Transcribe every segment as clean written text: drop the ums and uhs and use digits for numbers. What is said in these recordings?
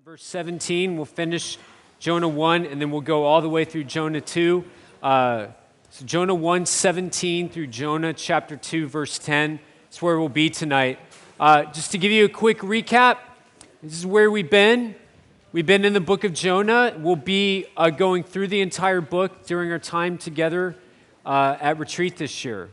verse 17. We'll finish Jonah 1, and then we'll go all the way through Jonah 2. So Jonah 1, 17 through Jonah chapter 2, verse 10. That's where we'll be tonight. Just to give you a quick recap, this is where we've been. We've been in the book of Jonah. We'll be going through the entire book during our time together at retreat this year.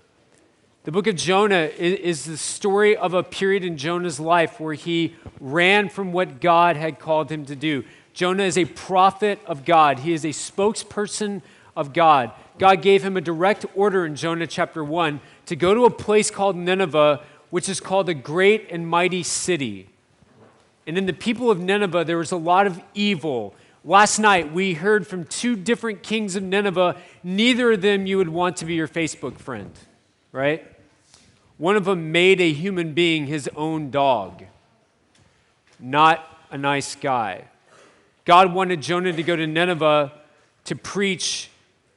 The book of Jonah is the story of a period in Jonah's life where he ran from what God had called him to do. Jonah is a prophet of God. He is a spokesperson of God. God gave him a direct order in Jonah chapter 1 to go to a place called Nineveh, which is called a great and mighty city. And in the people of Nineveh, there was a lot of evil. Last night, we heard from two different kings of Nineveh. Neither of them you would want to be your Facebook friend, right? One of them made a human being his own dog. Not a nice guy. God wanted Jonah to go to Nineveh to preach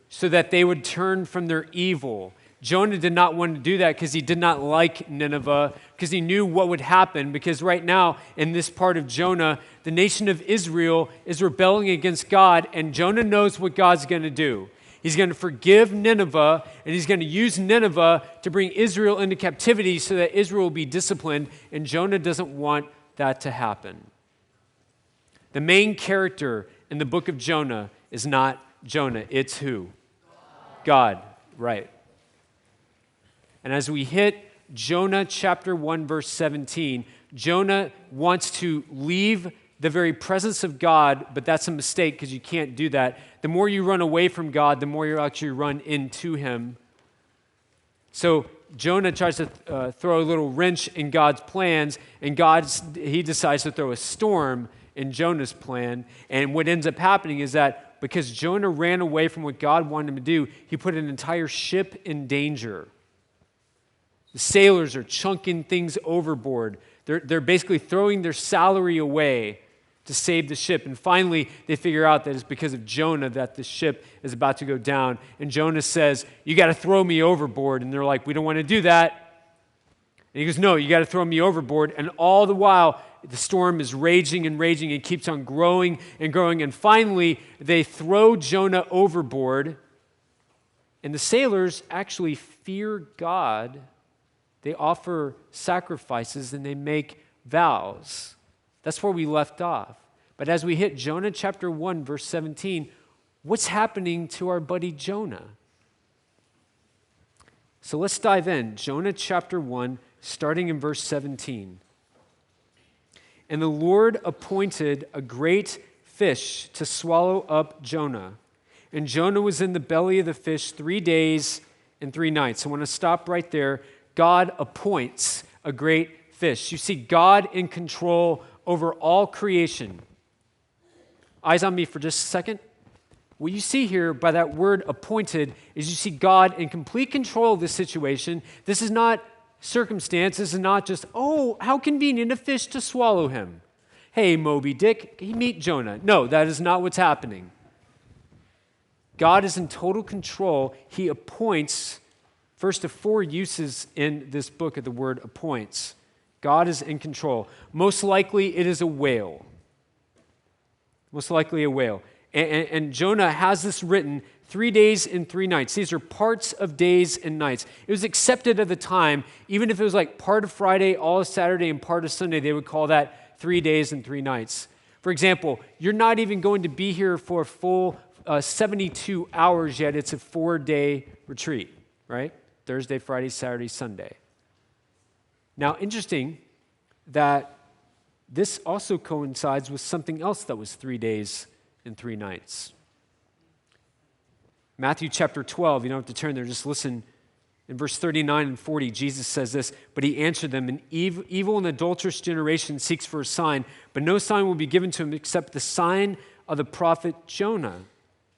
so that they would turn from their evil. Jonah did not want to do that because he did not like Nineveh, because he knew what would happen. Because right now, in this part of Jonah, the nation of Israel is rebelling against God, and Jonah knows what God's going to do. He's going to forgive Nineveh, and he's going to use Nineveh to bring Israel into captivity so that Israel will be disciplined, and Jonah doesn't want that to happen. The main character in the book of Jonah is not Jonah. It's who? God, right. And as we hit Jonah chapter 1, verse 17, Jonah wants to leave the very presence of God, but that's a mistake because you can't do that. The more you run away from God, the more you actually run into him. So Jonah tries to throw a little wrench in God's plans, and he decides to throw a storm in Jonah's plan. And what ends up happening is that because Jonah ran away from what God wanted him to do, he put an entire ship in danger. The sailors are chunking things overboard. They're basically throwing their salary away to save the ship. And finally, they figure out that it's because of Jonah that the ship is about to go down. And Jonah says, "You got to throw me overboard." And they're like, "We don't want to do that." And he goes, "No, you got to throw me overboard." And all the while, the storm is raging and raging. It keeps on growing and growing. And finally, they throw Jonah overboard. And the sailors actually fear God. They offer sacrifices and they make vows. That's where we left off. But as we hit Jonah chapter 1, verse 17, what's happening to our buddy Jonah? So let's dive in. Jonah chapter 1, starting in verse 17. And the Lord appointed a great fish to swallow up Jonah. And Jonah was in the belly of the fish 3 days and 3 nights. I want to stop right there. God appoints a great fish. You see God in control over all creation. Eyes on me for just a second. What you see here by that word appointed is you see God in complete control of this situation. This is not circumstance. This is not just, oh, how convenient a fish to swallow him. Hey, Moby Dick, meet Jonah. No, that is not what's happening. God is in total control. He appoints. First of 4 uses in this book of the word appoints. God is in control. Most likely it is a whale. Most likely a whale. And Jonah has this written 3 days and 3 nights. These are parts of days and nights. It was accepted at the time, even if it was like part of Friday, all of Saturday, and part of Sunday, they would call that 3 days and 3 nights. For example, you're not even going to be here for a full 72 hours yet. It's a 4-day retreat, right? Thursday, Friday, Saturday, Sunday. Now, interesting that this also coincides with something else that was 3 days and 3 nights. Matthew chapter 12, you don't have to turn there, just listen. In verse 39 and 40, Jesus says this, "But he answered them, an evil and adulterous generation seeks for a sign, but no sign will be given to him except the sign of the prophet Jonah."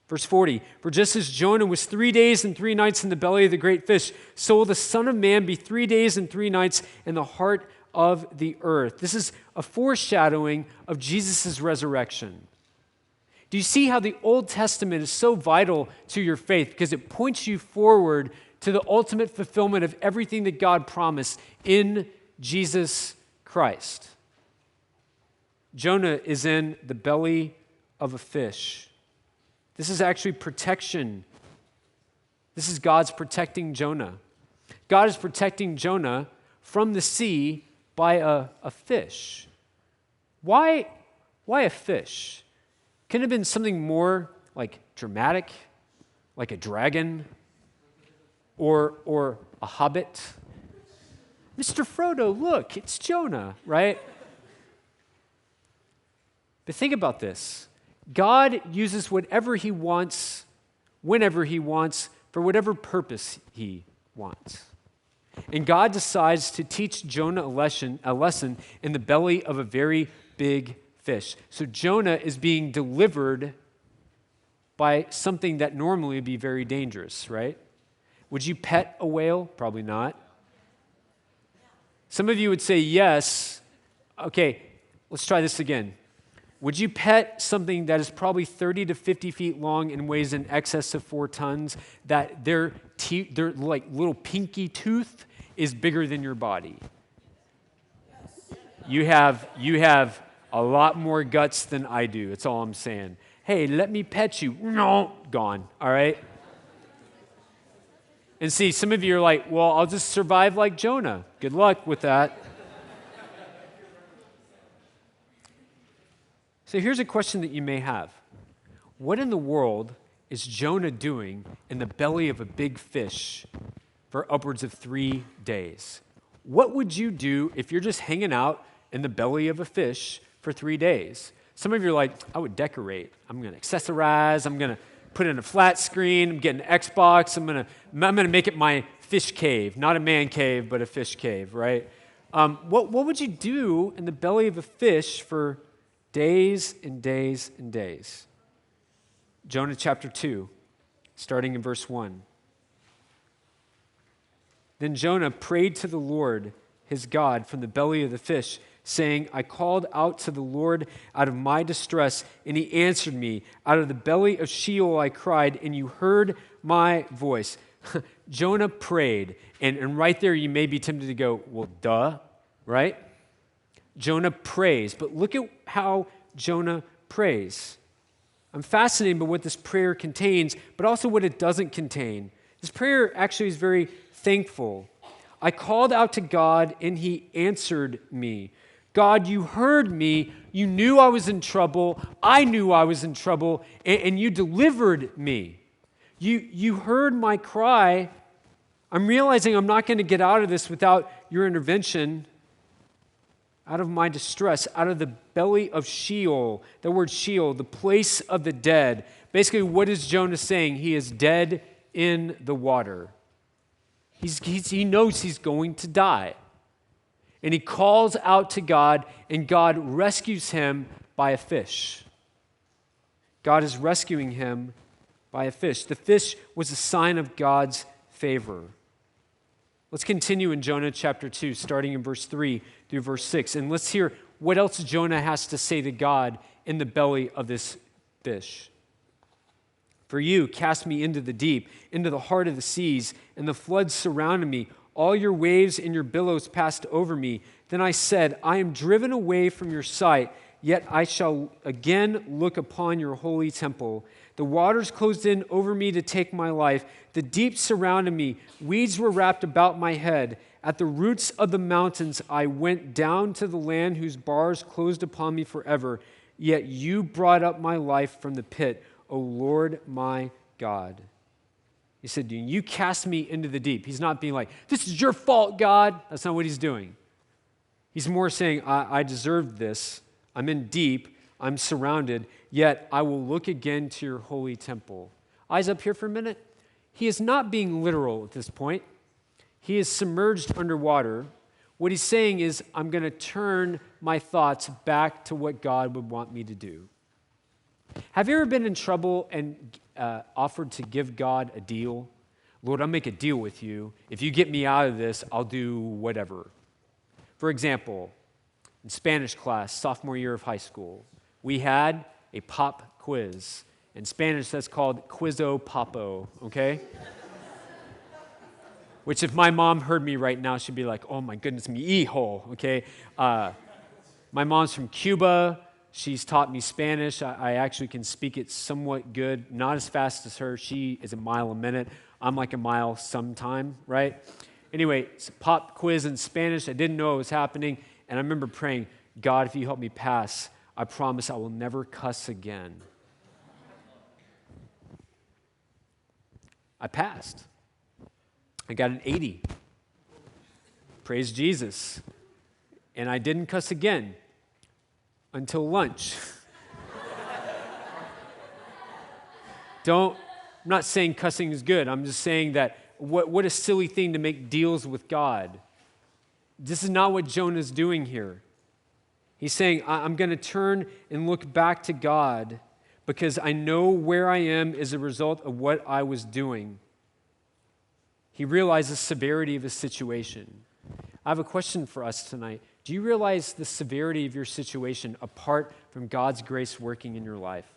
Verse 40, "For just as Jonah was 3 days and 3 nights in the belly of the great fish, so will the Son of Man be 3 days and 3 nights in the heart of the earth." This is a foreshadowing of Jesus' resurrection. Do you see how the Old Testament is so vital to your faith? Because it points you forward to the ultimate fulfillment of everything that God promised in Jesus Christ. Jonah is in the belly of a fish. This is actually protection. This is God's protecting Jonah. God is protecting Jonah from the sea by a fish. Why a fish? Couldn't it have been something more like dramatic, like a dragon or a hobbit? Mr. Frodo, look, it's Jonah, right? But think about this. God uses whatever he wants, whenever he wants, for whatever purpose he wants. And God decides to teach Jonah a lesson in the belly of a very big fish. So Jonah is being delivered by something that normally would be very dangerous, right? Would you pet a whale? Probably not. Some of you would say yes. Okay, let's try this again. Would you pet something that is probably 30 to 50 feet long and weighs in excess of 4 tons, that their like little pinky tooth is bigger than your body? You have a lot more guts than I do. That's all I'm saying. Hey, let me pet you. No, gone, all right? And see, some of you are like, well, I'll just survive like Jonah. Good luck with that. So here's a question that you may have. What in the world is Jonah doing in the belly of a big fish for upwards of 3 days? What would you do if you're just hanging out in the belly of a fish for 3 days? Some of you are like, I would decorate. I'm going to accessorize. I'm going to put in a flat screen. I'm getting an Xbox. I'm going to make it my fish cave. Not a man cave, but a fish cave, right? What would you do in the belly of a fish for days and days and days? Jonah chapter 2, starting in verse 1. Then Jonah prayed to the Lord, his God, from the belly of the fish, saying, I called out to the Lord out of my distress, and he answered me. Out of the belly of Sheol I cried, and you heard my voice. Jonah prayed, and right there you may be tempted to go, well, duh, right? Jonah prays, but look at how Jonah prays. I'm fascinated by what this prayer contains, but also what it doesn't contain. This prayer actually is very thankful. I called out to God, and he answered me. God, you heard me. You knew I was in trouble. I knew I was in trouble, and you delivered me. You heard my cry. I'm realizing I'm not going to get out of this without your intervention. Out of my distress, out of the belly of Sheol. The word Sheol, the place of the dead. Basically, what is Jonah saying? He is dead in the water. He knows he's going to die. And he calls out to God, and God rescues him by a fish. God is rescuing him by a fish. The fish was a sign of God's favor. Let's continue in Jonah chapter 2, starting in verse 3 through verse 6. And let's hear what else Jonah has to say to God in the belly of this fish. For you cast me into the deep, into the heart of the seas, and the floods surrounded me. All your waves and your billows passed over me. Then I said, I am driven away from your sight, yet I shall again look upon your holy temple. The waters closed in over me to take my life. The deep surrounded me. Weeds were wrapped about my head. At the roots of the mountains I went down to the land whose bars closed upon me forever. Yet you brought up my life from the pit, O Lord my God. He said, you cast me into the deep. He's not being like, this is your fault, God. That's not what he's doing. He's more saying, I deserved this. I'm in deep. I'm surrounded, yet I will look again to your holy temple. Eyes up here for a minute. He is not being literal at this point. He is submerged underwater. What he's saying is, I'm going to turn my thoughts back to what God would want me to do. Have you ever been in trouble and offered to give God a deal? Lord, I'll make a deal with you. If you get me out of this, I'll do whatever. For example, in Spanish class, sophomore year of high school, we had a pop quiz. In Spanish, that's called Quizo Papo, okay? Which if my mom heard me right now, she'd be like, oh my goodness, mi hijo, okay? My mom's from Cuba. She's taught me Spanish. I actually can speak it somewhat good, not as fast as her. She is a mile a minute. I'm like a mile sometime, right? Anyway, it's a pop quiz in Spanish. I didn't know it was happening, and I remember praying, God, if you help me pass, I promise I will never cuss again. I passed. I got an 80. Praise Jesus. And I didn't cuss again until lunch. I'm not saying cussing is good. I'm just saying that what a silly thing to make deals with God. This is not what Jonah's doing here. He's saying, I'm going to turn and look back to God because I know where I am as a result of what I was doing. He realized the severity of his situation. I have a question for us tonight. Do you realize the severity of your situation apart from God's grace working in your life?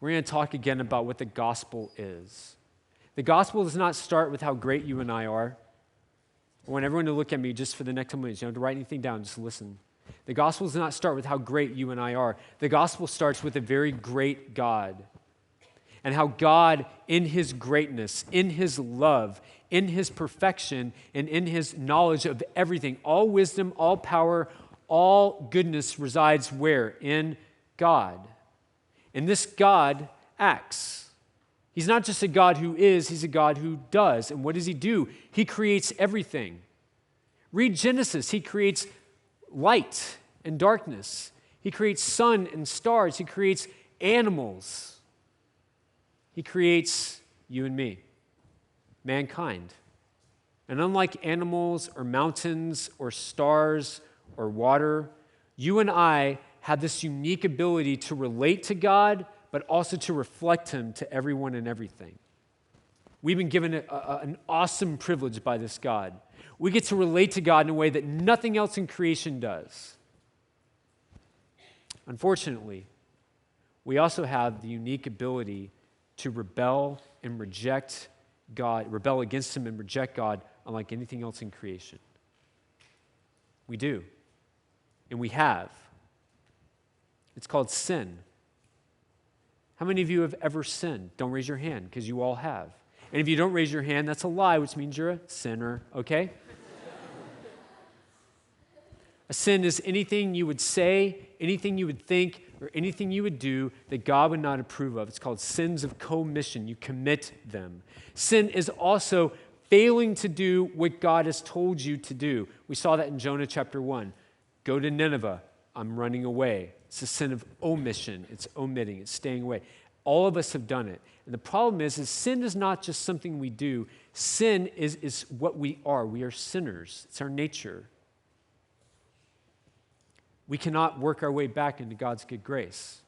We're going to talk again about what the gospel is. The gospel does not start with how great you and I are. I want everyone to look at me just for the next 10 minutes. You don't have to write anything down, just listen. The gospel does not start with how great you and I are. The gospel starts with a very great God. And how God, in his greatness, in his love, in his perfection, and in his knowledge of everything, all wisdom, all power, all goodness resides where? In God. And this God acts. He's not just a God who is, he's a God who does. And what does he do? He creates everything. Read Genesis. He creates light and darkness. He creates sun and stars. He creates animals. He creates you and me, mankind. And unlike animals or mountains or stars or water, you and I have this unique ability to relate to God, but also to reflect him to everyone and everything. We've been given an awesome privilege by this God. We get to relate to God in a way that nothing else in creation does. Unfortunately, we also have the unique ability to rebel and reject God, rebel against him and reject God unlike anything else in creation. We do. And we have. It's called sin. How many of you have ever sinned? Don't raise your hand, because you all have. And if you don't raise your hand, that's a lie, which means you're a sinner, okay? A sin is anything you would say, anything you would think, or anything you would do that God would not approve of. It's called sins of commission. You commit them. Sin is also failing to do what God has told you to do. We saw that in Jonah chapter 1. Go to Nineveh. I'm running away. It's a sin of omission. It's omitting. It's staying away. All of us have done it. And the problem is sin is not just something we do. Sin is what we are. We are sinners. It's our nature. We cannot work our way back into God's good grace.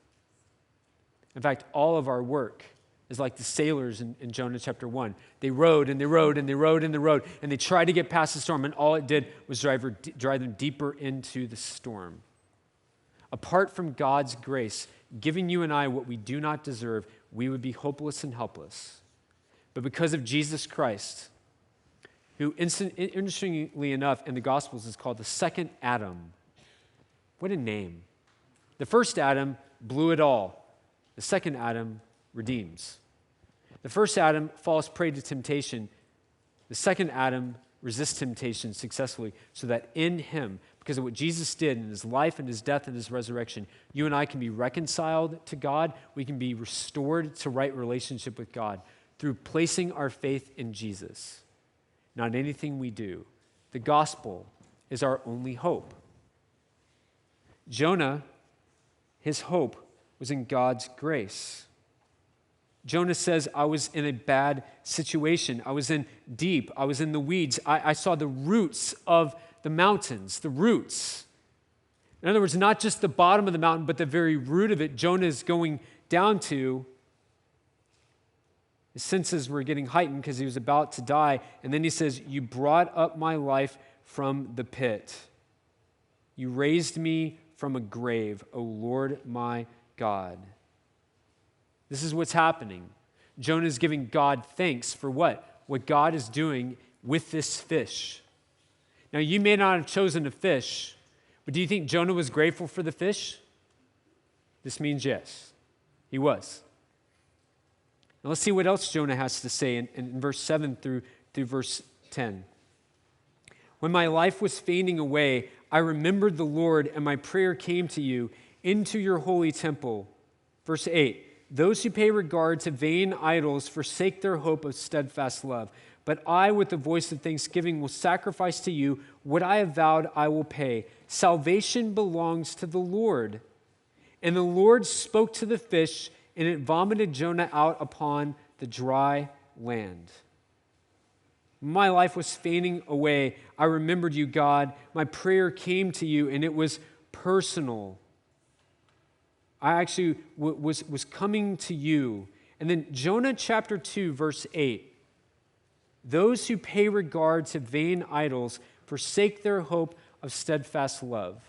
In fact, all of our work is like the sailors in Jonah chapter 1. They rowed and they rowed and they rowed and they rowed, and they tried to get past the storm, and all it did was drive them deeper into the storm. Apart from God's grace, giving you and I what we do not deserve, we would be hopeless and helpless. But because of Jesus Christ, who interestingly enough in the Gospels is called the second Adam. What a name. The first Adam blew it all. The second Adam redeems. The first Adam falls prey to temptation. The second Adam resists temptation successfully so that in him, because of what Jesus did in his life and his death and his resurrection, you and I can be reconciled to God. We can be restored to right relationship with God through placing our faith in Jesus, not anything we do. The gospel is our only hope. Jonah, his hope was in God's grace. Jonah says, I was in a bad situation. I was in deep. I was in the weeds. I saw the roots of the mountains, the roots. In other words, not just the bottom of the mountain, but the very root of it, Jonah is going down to. His senses were getting heightened because he was about to die. And then he says, you brought up my life from the pit. You raised me from a grave, O Lord my God. This is what's happening. Jonah is giving God thanks for what? What God is doing with this fish. Now, you may not have chosen a fish, But do you think Jonah was grateful for the fish? This means yes, he was. Now let's see what else Jonah has to say in verse 7 through verse 10. When my life was fading away, I remembered the Lord, and my prayer came to you into your holy temple. Verse 8, those who pay regard to vain idols forsake their hope of steadfast love. But I, with the voice of thanksgiving, will sacrifice to you what I have vowed I will pay. Salvation belongs to the Lord. And the Lord spoke to the fish, and it vomited Jonah out upon the dry land. My life was fading away. I remembered you, God. My prayer came to you, and it was personal. I actually was coming to you. And then Jonah chapter 2, verse 8. Those who pay regard to vain idols forsake their hope of steadfast love.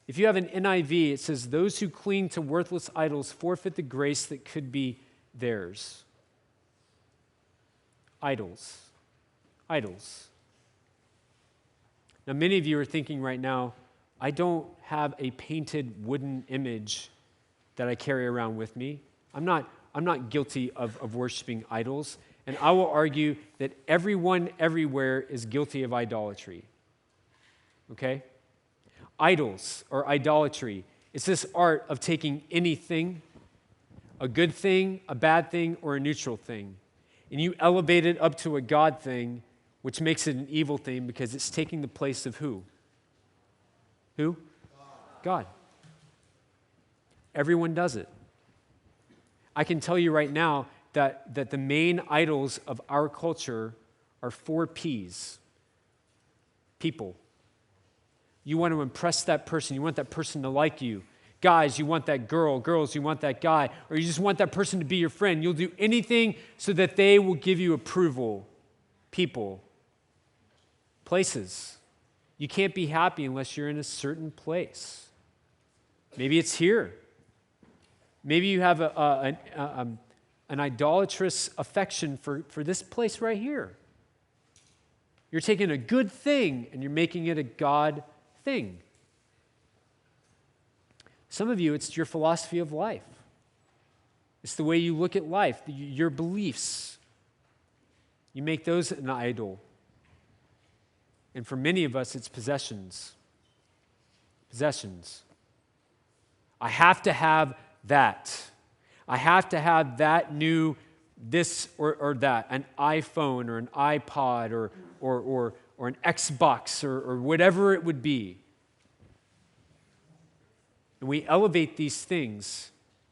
If you have an NIV, it says, those who cling to worthless idols forfeit the grace that could be theirs. Idols. Idols. Now, many of you are thinking right now, I don't have a painted wooden image that I carry around with me. I'm not guilty of worshiping idols. And I will argue that everyone everywhere is guilty of idolatry. Okay? Idols or idolatry, it's this art of taking anything, a good thing, a bad thing, or a neutral thing, and you elevate it up to a God thing, which makes it an evil thing because it's taking the place of who? Who? God. Everyone does it. I can tell you right now that the main idols of our culture are 4 P's. People. You want to impress that person. You want that person to like you. Guys, you want that girl. Girls, you want that guy. Or you just want that person to be your friend. You'll do anything so that they will give you approval. People. Places. You can't be happy unless you're in a certain place. Maybe it's here. Maybe you have an idolatrous affection for this place right here. You're taking a good thing and you're making it a God thing. Some of you, it's your philosophy of life. It's the way you look at life, your beliefs. You make those an idol. And for many of us, it's possessions. Possessions. I have to have that. I have to have that new this or that, an iPhone or an iPod or an Xbox or whatever it would be. And we elevate these things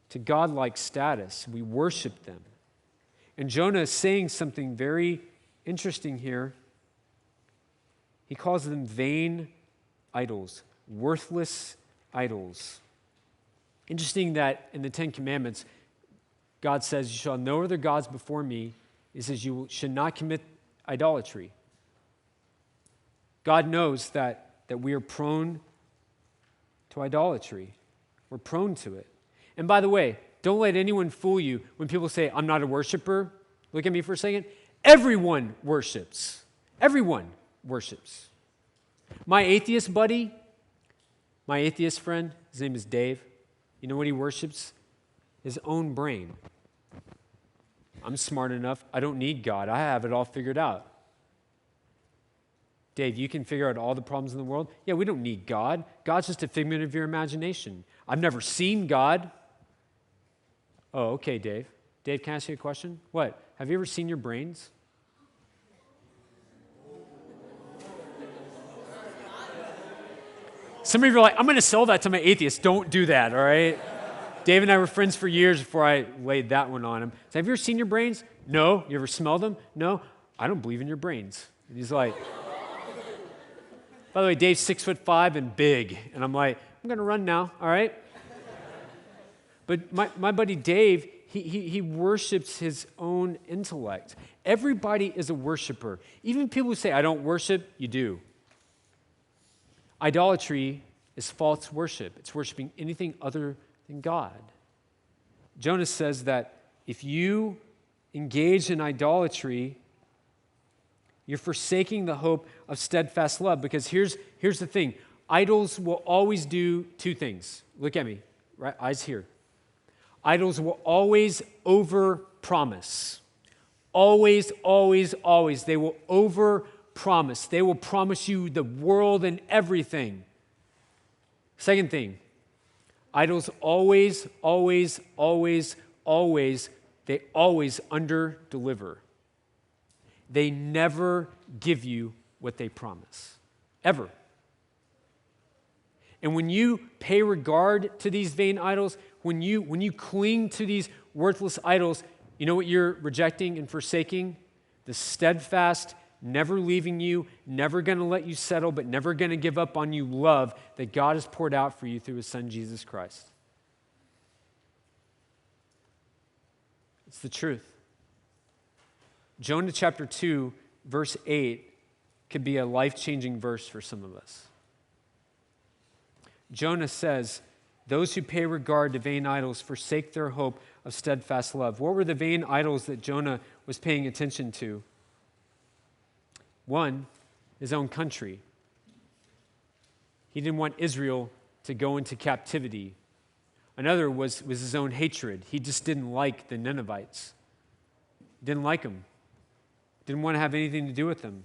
to godlike status. We worship them. And Jonah is saying something very interesting here. He calls them vain idols, worthless idols. Interesting that in the 10 Commandments, God says, you shall have no other gods before me. He says, you should not commit idolatry. God knows that we are prone to idolatry. We're prone to it. And by the way, don't let anyone fool you when people say, I'm not a worshiper. Look at me for a second. Everyone worships. Everyone worships. My atheist buddy, my atheist friend, his name is Dave. You know what he worships? His own brain. I'm smart enough. I don't need God. I have it all figured out. Dave, you can figure out all the problems in the world? Yeah, we don't need God. God's just a figment of your imagination. I've never seen God. Oh, okay, Dave. Dave, can I ask you a question? What? Have you ever seen your brains? Some of you are like, I'm going to sell that to my atheist. Don't do that, all right? Dave and I were friends for years before I laid that one on him. So have you ever seen your brains? No. You ever smelled them? No. I don't believe in your brains. And he's like, by the way, Dave's 6'5" and big. And I'm like, I'm going to run now, all right? But my buddy Dave, he worships his own intellect. Everybody is a worshiper. Even people who say, I don't worship, you do. Idolatry is false worship. It's worshiping anything other than God. Jonah says that if you engage in idolatry, you're forsaking the hope of steadfast love. Because here's the thing. Idols will always do two things. Look at me, right? Eyes here. Idols will always over-promise. Always, always, always. They will over-promise. They will promise you the world and everything. Second thing, idols always, always, always, always, they always under-deliver. They never give you what they promise, ever. And when you pay regard to these vain idols, when you cling to these worthless idols, you know what you're rejecting and forsaking? The steadfast, never leaving you, never going to let you settle, but never going to give up on you love that God has poured out for you through his Son, Jesus Christ. It's the truth. Jonah chapter 2, verse 8 could be a life-changing verse for some of us. Jonah says, those who pay regard to vain idols forsake their hope of steadfast love. What were the vain idols that Jonah was paying attention to? One, his own country. He didn't want Israel to go into captivity. Another was his own hatred. He just didn't like the Ninevites. Didn't like them. Didn't want to have anything to do with them.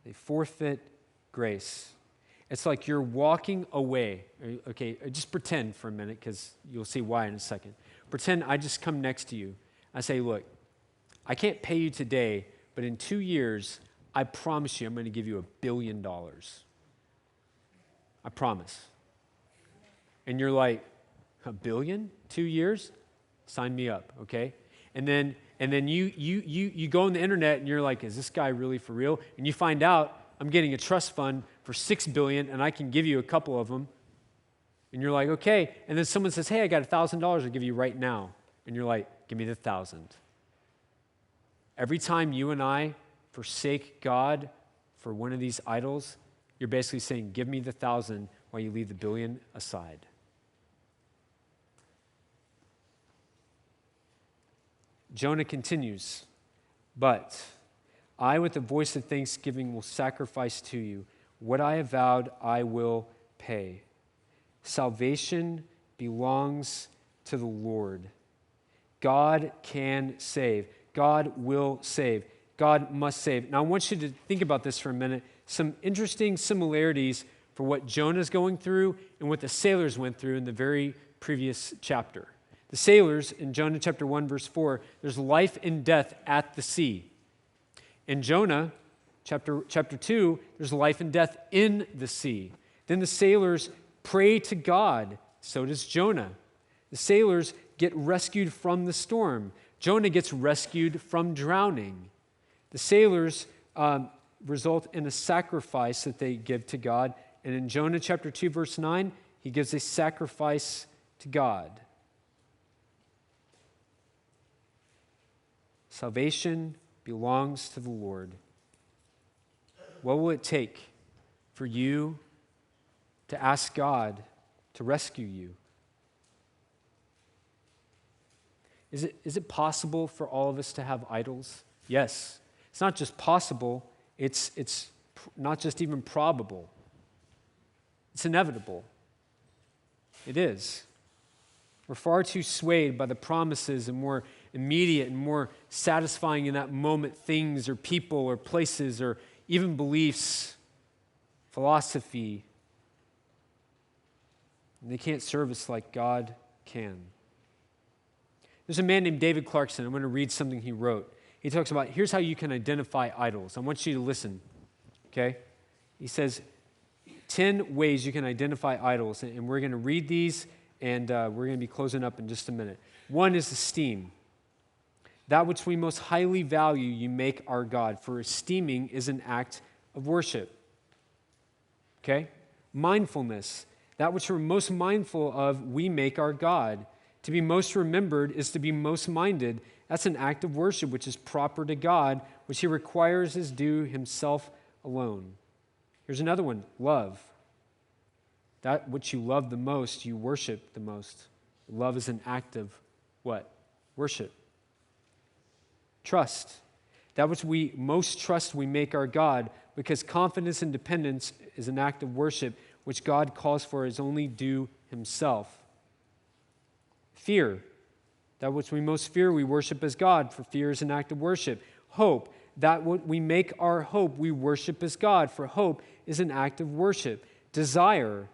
They forfeit grace. It's like you're walking away. Okay, just pretend for a minute, because you'll see why in a second. Pretend I just come next to you. I say, look, I can't pay you today, but in 2 years, I promise you I'm going to give you $1 billion. I promise. And you're like, $1 billion? 2 years? Sign me up, okay? And then you go on the internet and you're like, is this guy really for real? And you find out I'm getting a trust fund for $6 billion and I can give you a couple of them. And you're like, okay. And then someone says, hey, I got $1,000 I'll give you right now. And you're like, give me the 1,000. Every time you and I forsake God for one of these idols, you're basically saying, give me the 1,000 while you leave the $1 billion aside. Jonah continues, but I with the voice of thanksgiving will sacrifice to you. What I have vowed I will pay. Salvation belongs to the Lord. God can save. God will save. God must save. Now I want you to think about this for a minute. Some interesting similarities for what Jonah's going through and what the sailors went through in the very previous chapter. The sailors, in Jonah chapter 1, verse 4, there's life and death at the sea. In Jonah chapter 2, there's life and death in the sea. Then the sailors pray to God. So does Jonah. The sailors get rescued from the storm. Jonah gets rescued from drowning. The sailors result in a sacrifice that they give to God. And in Jonah chapter 2, verse 9, he gives a sacrifice to God. Salvation belongs to the Lord. What will it take for you to ask God to rescue you? Is it possible for all of us to have idols? Yes. It's not just possible, it's not just even probable. It's inevitable. It is. We're far too swayed by the promises and more immediate and more satisfying in that moment things or people or places or even beliefs, philosophy. And they can't serve us like God can. There's a man named David Clarkson. I'm going to read something he wrote. He talks about, here's how you can identify idols. I want you to listen, okay? He says, 10 ways you can identify idols. And we're going to read these, and we're going to be closing up in just a minute. One is esteem. That which we most highly value, you make our God, for esteeming is an act of worship. Okay? Mindfulness. That which we're most mindful of, we make our God. To be most remembered is to be most minded. That's an act of worship which is proper to God, which he requires as due himself alone. Here's another one, love. That which you love the most, you worship the most. Love is an act of what? Worship. Trust. that which we most trust we make our God, because confidence and dependence is an act of worship which God calls for as only due himself. Fear, that which we most fear we worship as God, for fear is an act of worship. Hope, that what we make our hope we worship as God, for hope is an act of worship. Desire,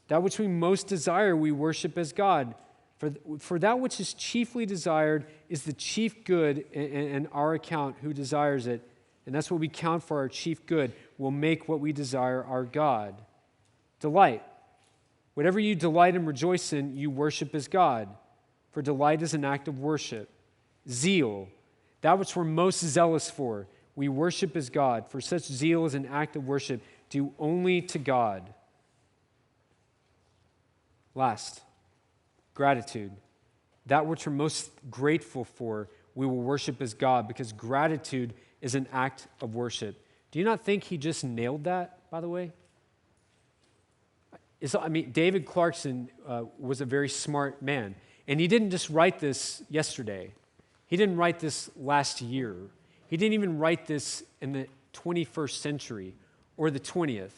that which we most desire we worship as God, for that which is chiefly desired is the chief good in our account who desires it, and that's what we count for our chief good. Will make what we desire our God. Delight, whatever you delight and rejoice in, you worship as God, for delight is an act of worship. Zeal, that which we're most zealous for, we worship as God, for such zeal is an act of worship due only to God. Last, gratitude, that which we're most grateful for, we will worship as God, because gratitude is an act of worship. Do you not think he just nailed that, by the way? David Clarkson was a very smart man, and he didn't just write this yesterday. He didn't write this last year. He didn't even write this in the 21st century, or the 20th,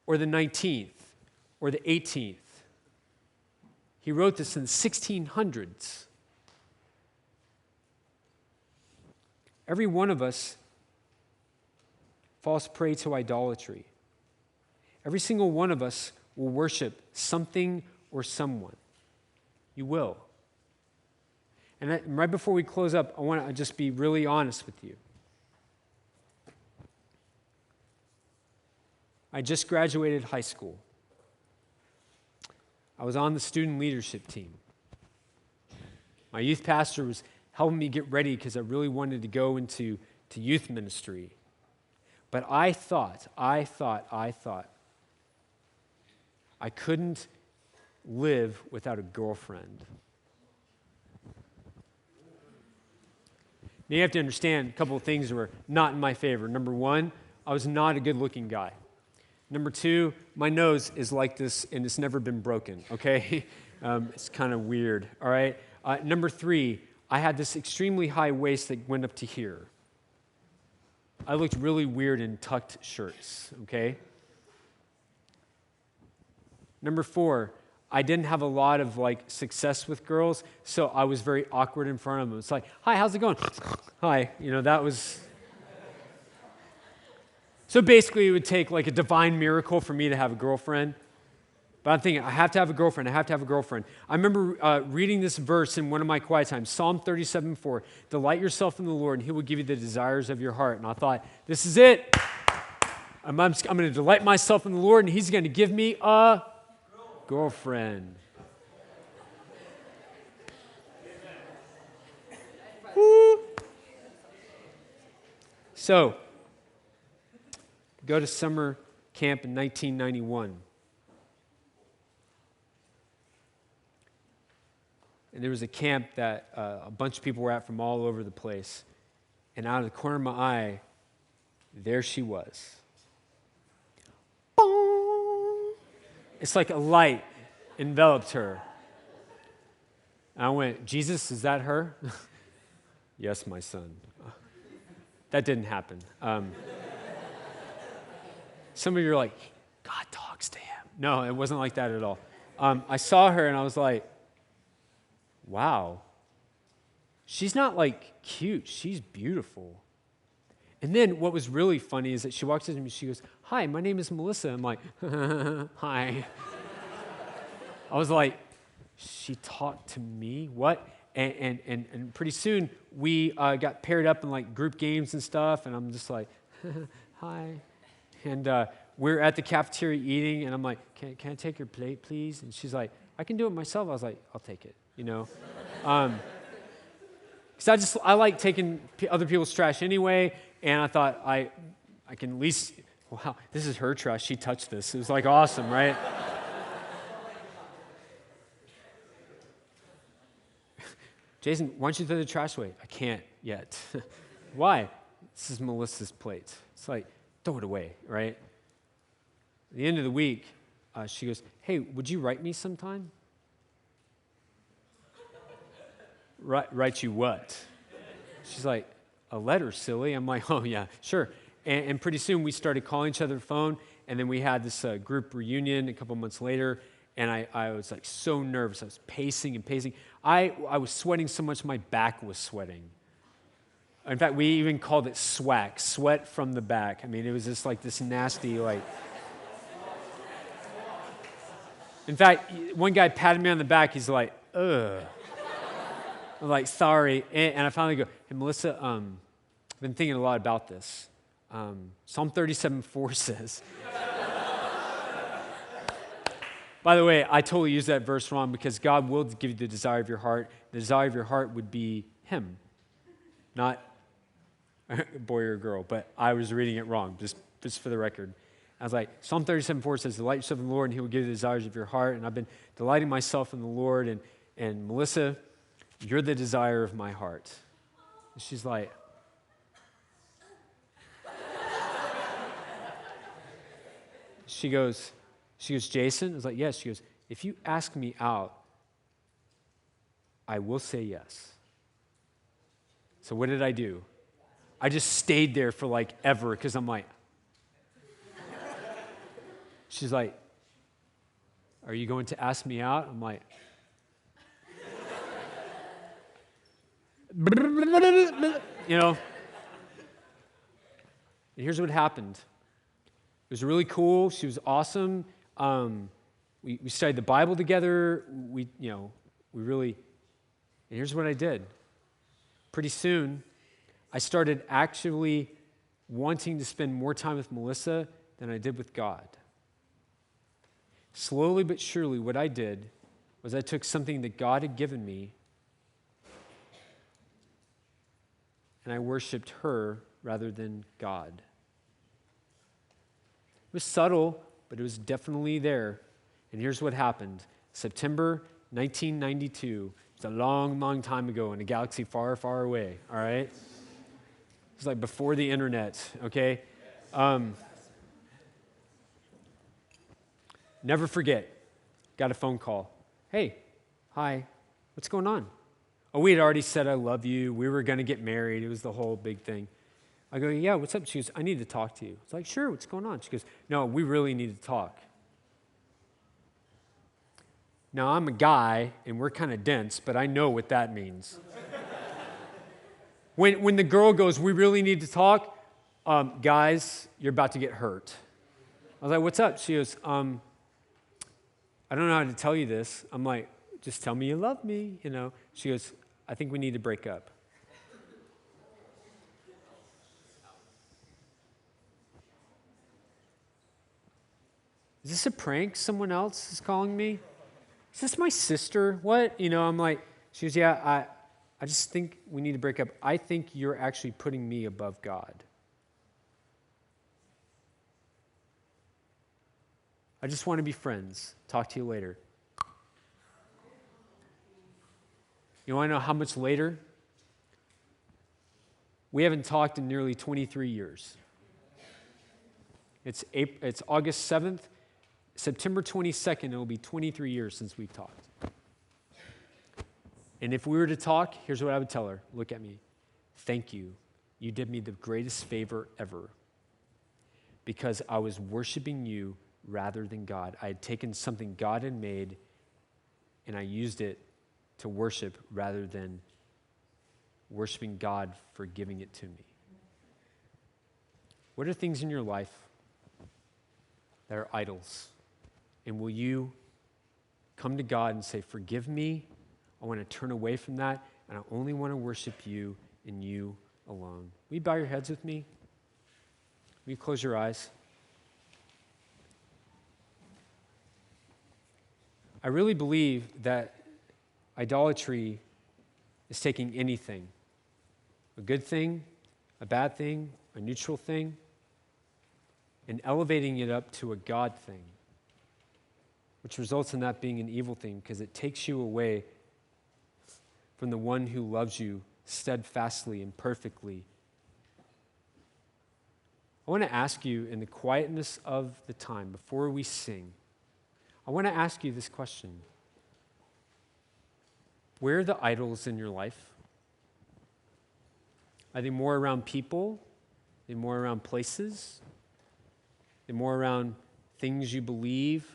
or the 19th, or the 18th. He wrote this in the 1600s. Every one of us falls prey to idolatry. Every single one of us will worship something or someone. You will. And right before we close up, I want to just be really honest with you. I just graduated high school. I was on the student leadership team. My youth pastor was helping me get ready because I really wanted to go into youth ministry. But I thought I couldn't live without a girlfriend. Now you have to understand a couple of things were not in my favor. Number one, I was not a good-looking guy. Number two, my nose is like this and it's never been broken, okay? It's kind of weird, all right? Number three, I had this extremely high waist that went up to here. I looked really weird in tucked shirts, okay? Number four, I didn't have a lot of success with girls, so I was very awkward in front of them. It's like, hi, how's it going? Hi, that was... So basically, it would take a divine miracle for me to have a girlfriend. But I'm thinking, I have to have a girlfriend. I remember reading this verse in one of my quiet times, Psalm 37:4. Delight yourself in the Lord, and he will give you the desires of your heart. And I thought, this is it. I'm going to delight myself in the Lord, and he's going to give me a girlfriend. Woo. So, go to summer camp in 1991. And there was a camp that a bunch of people were at from all over the place. And out of the corner of my eye, there she was. Boom! It's like a light enveloped her. And I went, Jesus, is that her? Yes, my son. That didn't happen. Some of you are like, God talks to him. No, it wasn't like that at all. I saw her and I was like, wow. She's not cute. She's beautiful. And then what was really funny is that she walks up to me, she goes, hi, my name is Melissa. I'm like, hi. I was like, she talked to me? What? And pretty soon we got paired up in group games and stuff, and I'm just like, hi. And we're at the cafeteria eating, and I'm like, can I take your plate, please? And she's like, I can do it myself. I was like, I'll take it, Because I like taking other people's trash anyway, and I thought I can at least, wow, this is her trash. She touched this. It was awesome, right? Jason, why don't you throw the trash away? I can't yet. Why? This is Melissa's plate. It's throw it away, right? At the end of the week, she goes, hey, would you write me sometime? Write you what? She's like, a letter, silly. I'm like, oh, yeah, sure. And pretty soon we started calling each other on the phone, and then we had this group reunion a couple months later, and I was like so nervous. I was pacing and pacing. I was sweating so much my back was sweating. In fact, we even called it SWAC, sweat from the back. I mean, it was just like this nasty, like... In fact, one guy patted me on the back. He's like, ugh. I'm like, sorry. And I finally go, hey, Melissa, I've been thinking a lot about this. Psalm 37:4 says... By the way, I totally used that verse wrong because God will give you the desire of your heart. The desire of your heart would be him, not a boy or a girl. But I was reading it wrong, just for the record. I was like, Psalm 37:4 says, delight yourself in the Lord, and he will give you the desires of your heart. And I've been delighting myself in the Lord. And Melissa, you're the desire of my heart. And she's like... She goes, Jason? I was like, yes. She goes, if you ask me out, I will say yes. So what did I do? I just stayed there for like ever because I'm like... She's like, are you going to ask me out? I'm like... You know? And here's what happened. It was really cool. She was awesome. We studied the Bible together. We really... And here's what I did. Pretty soon, I started actually wanting to spend more time with Melissa than I did with God. Slowly but surely, what I did was I took something that God had given me and I worshiped her rather than God. It was subtle, but it was definitely there. And here's what happened. September 1992. It's a long, long time ago in a galaxy far, far away, all right? It's like before the internet, okay? Never forget, got a phone call. Hey, hi, what's going on? Oh, we had already said I love you. We were going to get married. It was the whole big thing. I go, yeah, what's up? She goes, I need to talk to you. It's like, sure, what's going on? She goes, no, we really need to talk. Now, I'm a guy, and we're kind of dense, but I know what that means. When the girl goes, we really need to talk, guys, you're about to get hurt. I was like, what's up? She goes, I don't know how to tell you this. I'm like, just tell me you love me, you know. She goes, I think we need to break up. Is this a prank? Someone else is calling me? Is this my sister? What? You know, I'm like, she goes, yeah, I just think we need to break up. I think you're actually putting me above God. I just want to be friends. Talk to you later. You want to know how much later? We haven't talked in nearly 23 years. It's August 7th. September 22nd, it will be 23 years since we've talked. And if we were to talk, here's what I would tell her. Look at me. Thank you. You did me the greatest favor ever because I was worshiping you rather than God. I had taken something God had made and I used it to worship rather than worshiping God for giving it to me. What are things in your life that are idols? And will you come to God and say, forgive me, I want to turn away from that, and I only want to worship you and you alone. Will you bow your heads with me? Will you close your eyes? I really believe that idolatry is taking anything, a good thing, a bad thing, a neutral thing, and elevating it up to a God thing, which results in that being an evil thing because it takes you away from the one who loves you steadfastly and perfectly. I want to ask you in the quietness of the time before we sing, I want to ask you this question. Where are the idols in your life? Are they more around people? Are they more around places? Are they more around things you believe?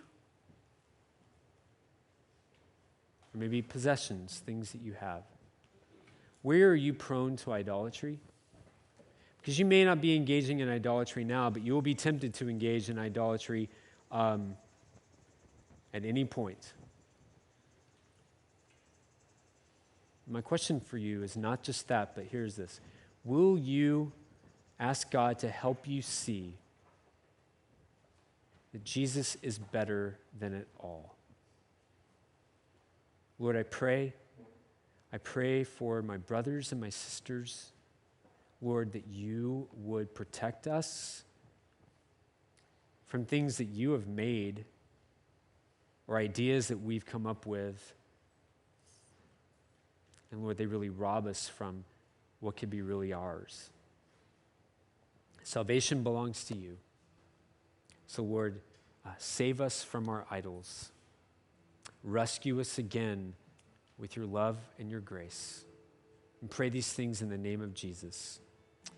Or maybe possessions, things that you have? Where are you prone to idolatry? Because you may not be engaging in idolatry now, but you will be tempted to engage in idolatry at any point. My question for you is not just that, but here's this. Will you ask God to help you see that Jesus is better than it all? Lord, I pray for my brothers and my sisters, Lord, that you would protect us from things that you have made or ideas that we've come up with. And Lord, they really rob us from what could be really ours. Salvation belongs to you. So Lord, save us from our idols. Rescue us again with your love and your grace. And pray these things in the name of Jesus.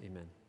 Amen.